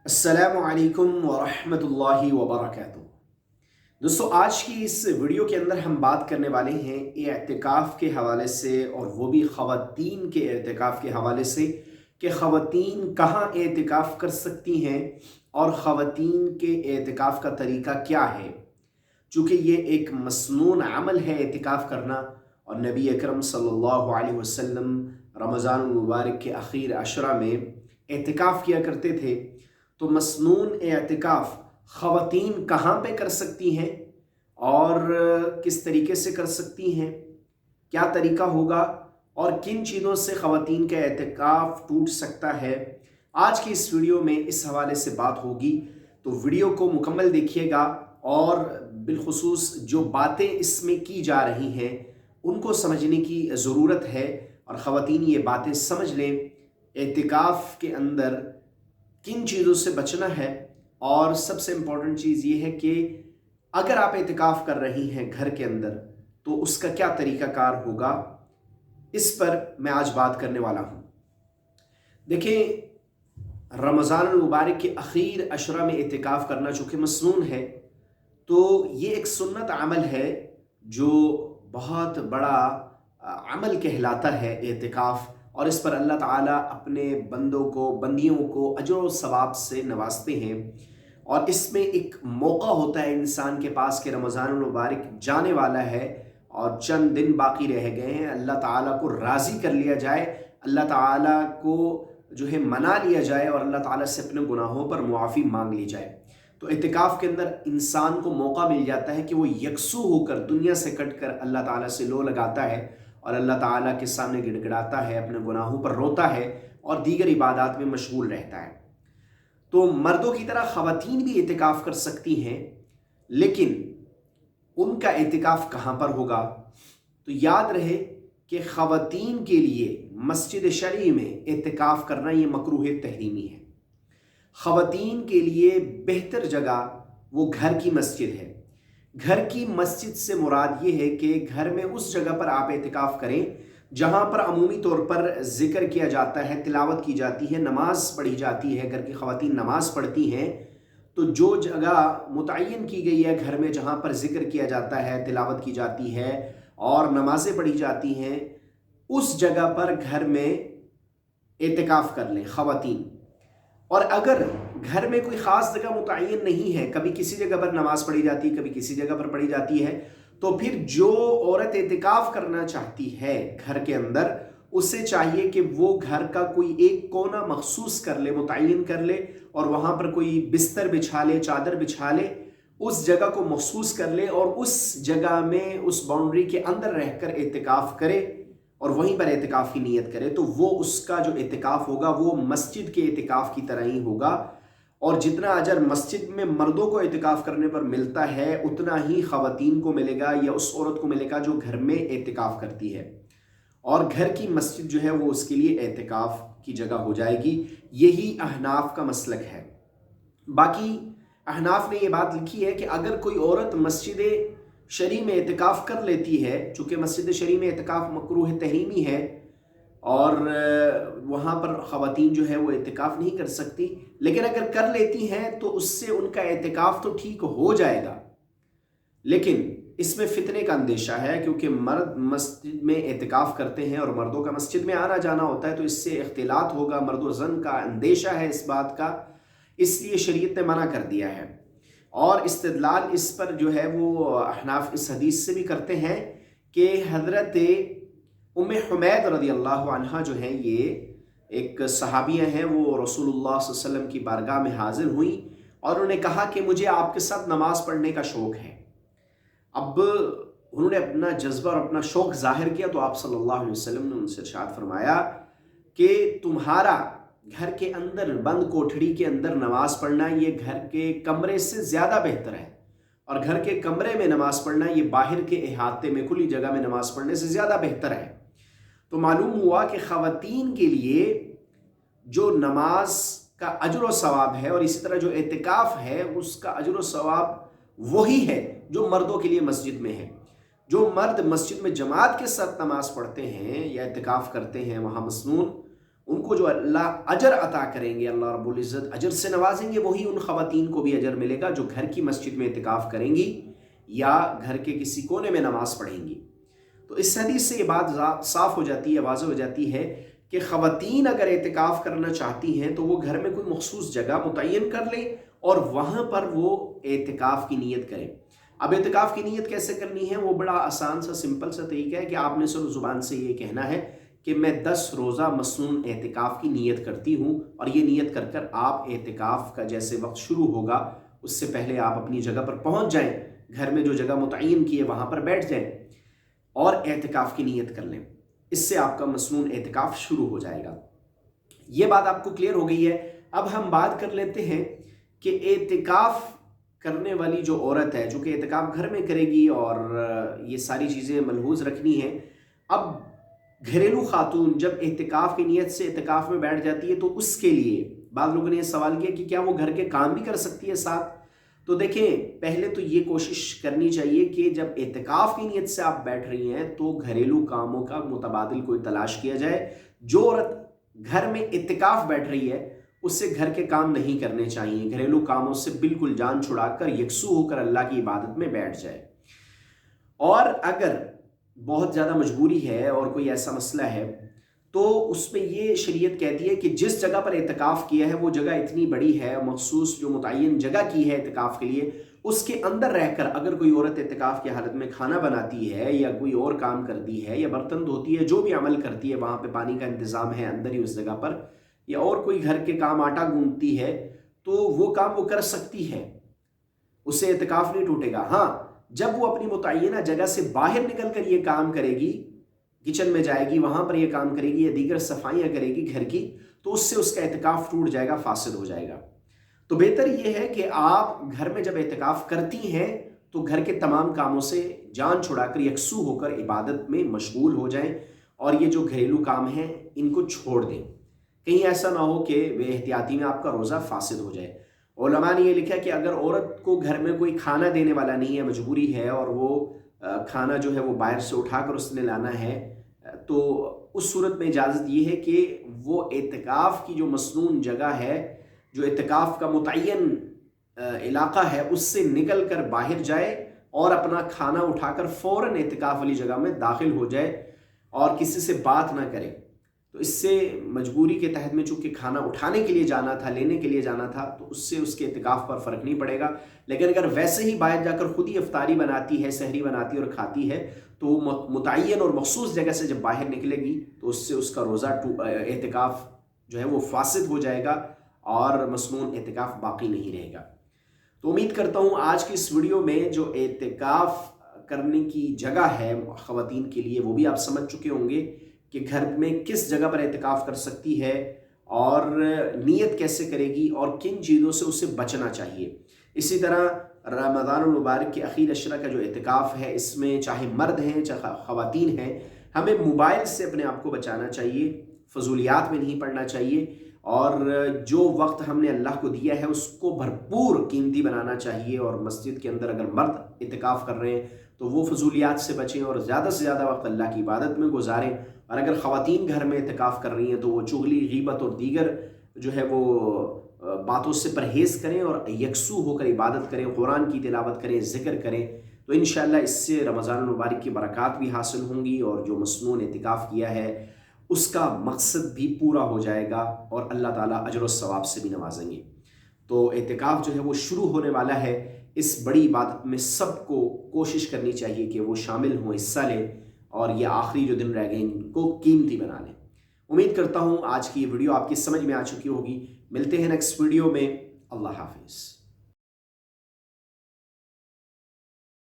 अस्सलामु अलैकुम वरहमतुल्लाहि वबरकातुहू। दोस्तों, आज की इस वीडियो के अंदर हम बात करने वाले हैं एतिकाफ़ के हवाले से, और वो भी ख़वातीन के एतिकाफ़ के हवाले से कि ख़वातीन कहाँ एतिकाफ़ कर सकती हैं और ख़वातीन के एतिकाफ़ का तरीका क्या है। चूँकि ये एक मसनून अमल है एतिकाफ़ करना, और नबी अकरम सल्लल्लाहु अलैहि वसल्लम रमज़ान मुबारक के आखिर अशरा में एतिकाफ़ किया करते थे। तो मसनून एतिकाफ़ ख़वातीन कहाँ पे कर सकती हैं और किस तरीके से कर सकती हैं, क्या तरीका होगा और किन चीज़ों से ख़वातीन का एतिकाफ़ टूट सकता है, आज की इस वीडियो में इस हवाले से बात होगी। तो वीडियो को मुकम्मल देखिएगा और बिलखुसूस जो बातें इसमें की जा रही हैं उनको समझने की ज़रूरत है, और ख़वातीन ये बातें समझ लें एतिकाफ़ के अंदर किन चीज़ों से बचना है। और सबसे इम्पॉर्टेंट चीज़ ये है कि अगर आप एतिकाफ़ कर रही हैं घर के अंदर तो उसका क्या तरीक़ाकार होगा, इस पर मैं आज बात करने वाला हूँ। देखें, रमज़ान मुबारक के आखिर अशरा में एतिकाफ़ करना चूँकि मसनून है, तो ये एक सुन्नत अमल है जो बहुत बड़ा अमल कहलाता है एतिकाफ़, और इस पर अल्लाह ताला अपने बंदों को, बंदियों को अजर व सवाब से नवाजते हैं। और इसमें एक मौका होता है इंसान के पास कि रमज़ान मुबारक जाने वाला है और चंद दिन बाकी रह गए हैं, अल्लाह ताला को राज़ी कर लिया जाए, अल्लाह ताला को जो है मना लिया जाए और अल्लाह ताला से अपने गुनाहों पर मुआफ़ी मांग ली जाए। तो एतिकाफ़ के अंदर इंसान को मौका मिल जाता है कि वो यकसू होकर दुनिया से कट कर अल्लाह ताला से लो लगाता है और अल्लाह ताला के सामने गिड़गिड़ाता है, अपने गुनाहों पर रोता है और दीगर इबादात में मशगूल रहता है। तो मर्दों की तरह ख़वातीन भी एतिकाफ़ कर सकती हैं, लेकिन उनका एतिकाफ़ कहाँ पर होगा? तो याद रहे कि ख़वातीन के लिए मस्जिद शरई में एतिकाफ़ करना ये मकरूह तहरीमी है। ख़वातीन के लिए बेहतर जगह वो घर की मस्जिद है। घर की मस्जिद से मुराद ये है कि घर में उस जगह पर आप एतिकाफ़ करें जहाँ पर अमूमी तौर पर ज़िक्र किया जाता है, तिलावत की जाती है, नमाज़ पढ़ी जाती है, घर की ख़वातीन नमाज़ पढ़ती हैं। तो जो जगह मुतय्यन की गई है घर में जहाँ पर ज़िक्र किया जाता है, तिलावत की जाती है और नमाज़ें पढ़ी जाती हैं, उस जगह पर घर में एतिकाफ़ कर लें ख़वातीन। और अगर घर में कोई ख़ास जगह मुतय्यन नहीं है, कभी किसी जगह पर नमाज़ पढ़ी जाती है, कभी किसी जगह पर पढ़ी जाती है, तो फिर जो औरत एतिकाफ़ करना चाहती है घर के अंदर, उसे चाहिए कि वो घर का कोई एक कोना मखसूस कर ले, मुतय्यन कर ले, और वहाँ पर कोई बिस्तर बिछा ले, चादर बिछा ले, उस जगह को मखसूस कर ले और उस जगह में, उस बाउंड्री के अंदर रहकर एतिकाफ़ करे और वहीं पर एतिकाफ़ की नीयत करे। तो वो उसका जो एतिकाफ़ होगा वो मस्जिद के एतिकाफ़ की तरह ही होगा, और जितना अजर मस्जिद में मर्दों को एतिकाफ़ करने पर मिलता है उतना ही ख़वातीन को मिलेगा या उस औरत को मिलेगा जो घर में एतिकाफ़ करती है, और घर की मस्जिद जो है वो उसके लिए एतिकाफ़ की जगह हो जाएगी। यही अहनाफ का मसलक है। बाकी अहनाफ ने ये बात लिखी है कि अगर कोई औरत मस्जिद शरी में एतिकाफ़ कर लेती है, चूँकि मस्जिद शरी में एतिकाफ़ मकरूह तहरीमी है और वहाँ पर ख़वातीन जो है वो एतिकाफ़ नहीं कर सकती, लेकिन अगर कर लेती हैं तो उससे उनका एतिकाफ़ तो ठीक हो जाएगा, लेकिन इसमें फ़ितने का अंदेशा है, क्योंकि मर्द मस्जिद में एतिकाफ़ करते हैं और मर्दों का मस्जिद में आना जाना होता है, तो इससे इख्तिलात होगा, मर्द व ज़न का अंदेशा है इस बात का, इसलिए शरीयत ने मना कर दिया है। और इस्तिदलाल इस पर जो है वो अहनाफ इस हदीस से भी करते हैं कि हज़रत उम्मे हुमैद रज़ियल्लाहु अन्हा जो हैं, ये एक सहाबिया हैं, वो रसूलुल्लाह सल्लल्लाहु अलैहि वसल्लम की बारगाह में हाजिर हुई और उन्होंने कहा कि मुझे आपके साथ नमाज़ पढ़ने का शौक़ है। अब उन्होंने अपना जज्बा और अपना शौक़ ज़ाहिर किया, तो आप सल्लल्लाहु अलैहि वसल्लम ने उनसे इरशाद फरमाया कि तुम्हारा घर के अंदर बंद कोठड़ी के अंदर नमाज़ पढ़ना ये घर के कमरे से ज़्यादा बेहतर है, और घर के कमरे में नमाज़ पढ़ना ये बाहर के अहाते में खुली जगह में नमाज़ पढ़ने से ज़्यादा बेहतर है। तो मालूम हुआ कि ख़वातीन के लिए जो नमाज का अजर व सवाब है और इसी तरह जो एतिकाफ़ है उसका अजर व सवाब वही है जो मर्दों के लिए मस्जिद में है। जो मर्द मस्जिद में जमात के साथ नमाज़ पढ़ते हैं या एतिकाफ़ करते हैं वहाँ मसनून, उनको जो अल्लाह अजर अता करेंगे, अल्लाह रब्बुल इज़्ज़त अजर से नवाजेंगे, वही उन ख़वातीन को भी अजर मिलेगा जो घर की मस्जिद में इतिकाफ़ करेंगी या घर के किसी कोने में नमाज़ पढ़ेंगी। तो इस हदीस से ये बात साफ़ हो जाती है, वाज़ेह हो जाती है कि ख़वातीन अगर इतिकाफ़ करना चाहती हैं तो वो घर में कोई मख़सूस जगह मुतय्यन कर लें और वहाँ पर वो इतिकाफ़ की नीयत करें। अब इतिकाफ़ की नीयत कैसे करनी है, वो बड़ा आसान सा सिंपल सा तरीका है कि आपने सिर्फ ज़ुबान से ये कहना है कि मैं 10 रोज़ा मसनून एतिकाफ़ की नीयत करती हूँ, और ये नीयत कर कर आप एतिकाफ़ का जैसे वक्त शुरू होगा उससे पहले आप अपनी जगह पर पहुँच जाएँ, घर में जो जगह मुतय्यन की है वहाँ पर बैठ जाएँ और एतिकाफ़ की नीयत कर लें। इससे आपका मसनून एतिकाफ़ शुरू हो जाएगा। ये बात आपको क्लियर हो गई है। अब हम बात कर लेते हैं कि एतिकाफ़ करने वाली जो औरत है, जो कि एतिकाफ़ घर में करेगी और ये सारी चीज़ें मलहूज़ रखनी है। अब घरेलू खातून जब एतिकाफ़ की नीयत से एतिकाफ़ में बैठ जाती है तो उसके लिए बाद लोगों ने ये सवाल किया कि क्या वो घर के काम भी कर सकती है साथ। तो देखें, पहले तो ये कोशिश करनी चाहिए कि जब एतिकाफ़ की नीयत से आप बैठ रही हैं तो घरेलू कामों का मुतबादिल कोई तलाश किया जाए। जो औरत घर में इतिकाफ़ बैठ रही है उससे घर के काम नहीं करने चाहिए, घरेलू कामों से बिल्कुल जान छुड़ाकर यकसू होकर अल्लाह की इबादत में बैठ जाए। और अगर बहुत ज़्यादा मजबूरी है और कोई ऐसा मसला है तो उसमें ये शरीयत कहती है कि जिस जगह पर इतिकाफ़ किया है वो जगह इतनी बड़ी है, मखसूस जो मुतय्यन जगह की है इतिकाफ़ के लिए, उसके अंदर रहकर अगर कोई औरत इतिकाफ़ की हालत में खाना बनाती है या कोई और काम करती है या बर्तन धोती है, जो भी अमल करती है, वहाँ पे पानी का इंतज़ाम है अंदर ही उस जगह पर, या और कोई घर के काम आटा गूंथती है, तो वो काम वो कर सकती है, उससे इतिकाफ़ नहीं टूटेगा। हाँ, जब वो अपनी मुतय्यना जगह से बाहर निकल कर ये काम करेगी, किचन में जाएगी, वहाँ पर ये काम करेगी या दीगर सफाइयाँ करेगी घर की, तो उससे उसका इतिकाफ़ टूट जाएगा, फासिद हो जाएगा। तो बेहतर ये है कि आप घर में जब इतिकाफ़ करती हैं तो घर के तमाम कामों से जान छुड़ाकर यकसू होकर इबादत में मशगूल हो जाएं और ये जो घरेलू काम हैं इनको छोड़ दें। कहीं ऐसा ना हो कि बेएहतियाती में आपका रोज़ा फासिद हो जाए। उलमा ने ये लिखा कि अगर औरत को घर में कोई खाना देने वाला नहीं है, मजबूरी है और वो खाना जो है वो बाहर से उठाकर उसने लाना है, तो उस सूरत में इजाज़त ये है कि वो एतिकाफ़ की जो मसनून जगह है, जो एतिकाफ़ का मुतय्यन इलाका है, उससे निकल कर बाहर जाए और अपना खाना उठाकर फ़ौरन एतिकाफ़ वाली जगह में दाखिल हो जाए और किसी से बात ना करे। तो इससे मजबूरी के तहत में चूँकि खाना उठाने के लिए जाना था, लेने के लिए जाना था, तो उससे उसके इतिकाफ़ पर फ़र्क नहीं पड़ेगा। लेकिन अगर वैसे ही बाहर जाकर खुद ही इफ्तारी बनाती है, सहरी बनाती है और खाती है, तो वो मुतय्यन और मखसूस जगह से जब बाहर निकलेगी तो उससे उसका रोज़ा इतिकाफ़ जो है वो फासिद हो जाएगा और मसनून इतिकाफ़ बाकी नहीं रहेगा। तो उम्मीद करता हूँ आज की इस वीडियो में जो इतिकाफ़ करने की जगह है ख़वातीन के लिए वो भी आप समझ चुके होंगे कि घर में किस जगह पर इतिकाफ़ कर सकती है और नीयत कैसे करेगी और किन चीज़ों से उसे बचना चाहिए। इसी तरह रमज़ानुल मुबारक के आखिर अशरा का जो इतिकाफ़ है, इसमें चाहे मर्द हैं चाहे ख़वातीन हैं, हमें मोबाइल से अपने आप को बचाना चाहिए, फजूलियात में नहीं पड़ना चाहिए और जो वक्त हमने अल्लाह को दिया है उसको भरपूर कीमती बनाना चाहिए। और मस्जिद के अंदर अगर मर्द इतिकाफ़ कर रहे हैं तो वो फजूलियात से बचें और ज़्यादा से ज़्यादा वक्त अल्लाह की इबादत में गुजारें। और अगर ख़वातीन घर में इतिकाफ़ कर रही हैं तो वो चुगली, गीबत और दीगर जो है वो बातों से परहेज़ करें और यकसू होकर इबादत करें, कुरान की तिलावत करें, ज़िक्र करें। तो इंशाअल्लाह इससे रमज़ानुल मुबारक की बरक़ात भी हासिल होंगी और जो मसनून इतिकाफ़ किया है उसका मकसद भी पूरा हो जाएगा और अल्लाह ताला अजर व सवाब से भी नवाजेंगे। तो इतिकाफ़ जो है वो शुरू होने वाला है। इस बड़ी इबादत में सबको कोशिश करनी चाहिए कि वो शामिल हों, हिस्सा लें और ये आखिरी जो दिन रह गए इनको कीमती बना लें। उम्मीद करता हूँ आज की ये वीडियो आपकी समझ में आ चुकी होगी। मिलते हैं नेक्स्ट वीडियो में। अल्लाह हाफिज़।